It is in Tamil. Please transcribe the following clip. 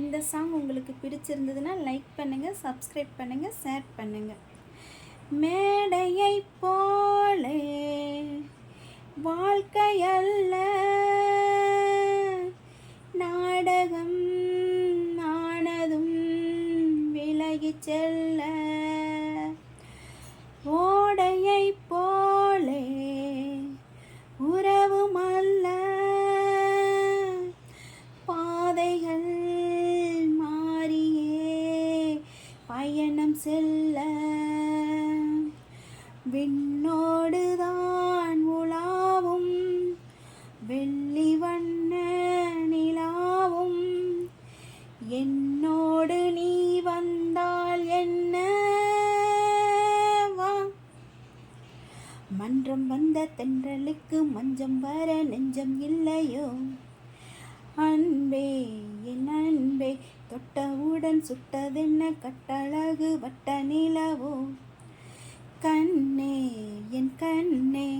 இந்த சாங் உங்களுக்கு பிடிச்சிருந்ததுன்னா லைக் பண்ணுங்கள், சப்ஸ்கிரைப் பண்ணுங்கள், ஷேர் பண்ணுங்கள். மேடையை போலே வாழ்க்கையல்ல, நாடகம் ஆனதும் விலகிச் செல்ல. ஓடையை போலே உறவும் அல்ல, பாதைகள் மாறியே பயணம் செல்ல. விண்ணோடுதான் உலாவும் வெள்ளி வண்ண நிலாவும், என்னோடு நீ வந்தால் என்ன வா. மன்றம் வந்த தென்றலுக்கு மஞ்சம் வர நெஞ்சம் இல்லையோ. அன்பே என் அன்பே, தொட்டவுடன் சுட்டதென்ன கட்டழகு வட்ட நிலவோ. கண்ணே என் கண்ணே,